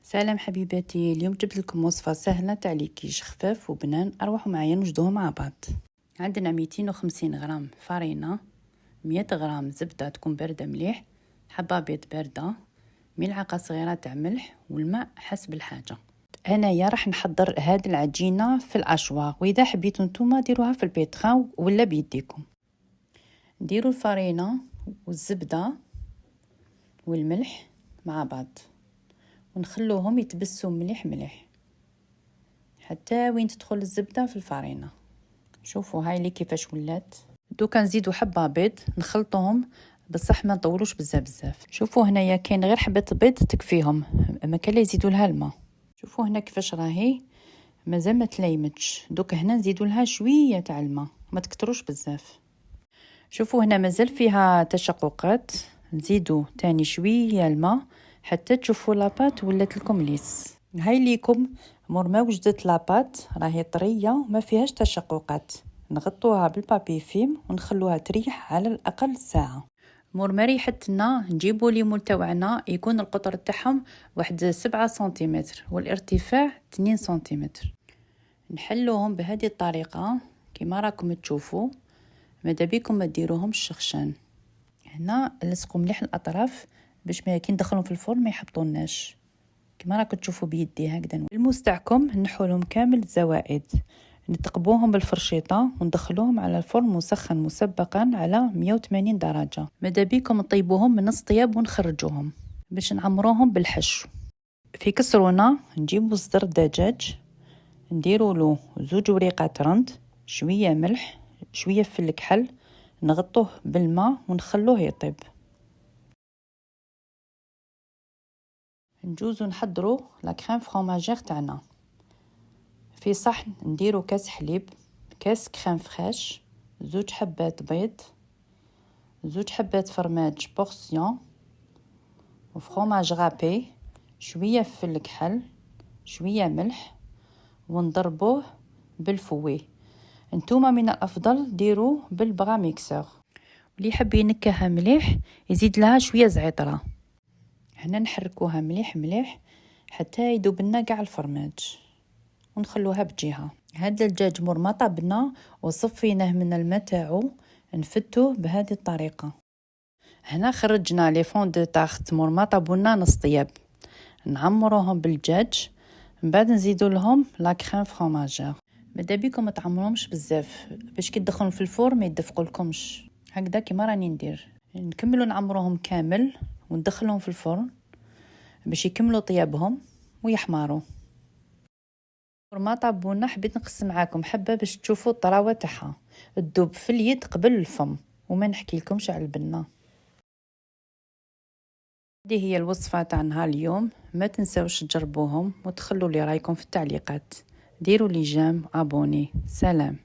سلام حبيباتي، اليوم جبت لكم وصفة سهلة تاع لي كيش خفاف وبنان. اروحوا معايا نوجدوه مع بعض. عندنا 250 غرام فرينة، 100 غرام زبدة تكون باردة مليح، حبة بيض باردة، ملعقة صغيرة تاع ملح، والماء حسب الحاجة. انايا راح نحضر هاد العجينة في الاشواغ، واذا حبيتوا نتوما ديروها في البيتخان ولا بيديكم. نديروا الفرينة والزبدة والملح مع بعض ونخلوهم يتبسوا مليح حتى وين تدخل الزبدة في الفرينة. شوفوا هاي لي كيفاش ولات. دوكا نزيدوا حبة بيض نخلطهم، بصح ما نطولوش بزاف. شوفوا هنايا كاين غير حبة بيض تكفيهم، ما كان يزيدوا لها الماء. شوفوا هنا كيفاش راهي مازال ما تليمتش. دوكا هنا نزيدوا لها شوية تاع الماء، ما تكتروش بزاف. شوفوا هنا مازال فيها تشققات، نزيدوا تاني شوية الماء حتى تشوفوا لاباط ولات لكم ليس. هاي ليكم مور ما وجدت لاباط راهي طريه ما فيهاش تشققات. نغطوها بالبابي فيم ونخلوها تريح على الاقل ساعه. مور ما ريحتنا نجيبوا لي مول تاعنا يكون القطر تاعهم واحد 7 سنتيمتر والارتفاع 2 سنتيمتر. نحلوهم بهذه الطريقه كما راكم تشوفوا، ماذا بيكم ما ديروهمش شخشان. هنا لصقوا مليح الاطراف باش ما كي ندخلهم في الفرن ما يحبطوناش كما راكم تشوفوا بيدي هكذا. الموس تاعكم نحولهم كامل الزوائد، نتقبوهم بالفرشيطه وندخلوهم على الفرن مسخن مسبقا على 180 درجه. ماذا بيكم طيبوهم من نص طياب ونخرجوهم باش نعمروهم بالحشو. في كسرونه نجيبوا صدر دجاج، نديروا له 2 وريقات رند، شويه ملح، شويه فل كحل، نغطوه بالماء ونخلوه يطيب. نجوزو نحضروا لا كريم فرomagère تاعنا. في صحن نديرو كاس حليب، كاس كريم فريش، 2 حبات بيض، 2 حبات فرماج بورسيون وفرomage رابي، شويه فل كحل، شويه ملح، ونضربوه بالفوي. نتوما من الافضل ديرو بالبغا ميكسور، اللي يحب ينكهها مليح يزيد لها شويه زعتره. هنا نحركوها مليح حتى يذوب لنا كاع الفرماج ونخلوها بجهه. هذا الدجاج مور ما طبنا وصفيناه من الماء تاعو نفتوه بهذه الطريقه. هنا خرجنا لي فون دو طاخت مور ما طابونا نص طياب، نعمروهم بالدجاج، من بعد نزيدوا لهم لا كريم فرomagère. ماذا بيكم ما تعمروهمش بزاف باش كي تدخلوا في الفرن ما يدفقولكمش. هكذا كيما راني ندير، نكملوا نعمروهم كامل وندخلهم في الفرن باش يكملوا طيابهم ويحمروا. ما طابونا حبيت نقسم معاكم حبه باش تشوفوا الطراوه تاعها، تذوب في اليد قبل الفم وما نحكي لكمش على البنه. هذه هي الوصفه تاع نهار اليوم، ما تنساوش تجربوهم وتخلوا لي رايكم في التعليقات. ديروا لي جيم ابوني. سلام.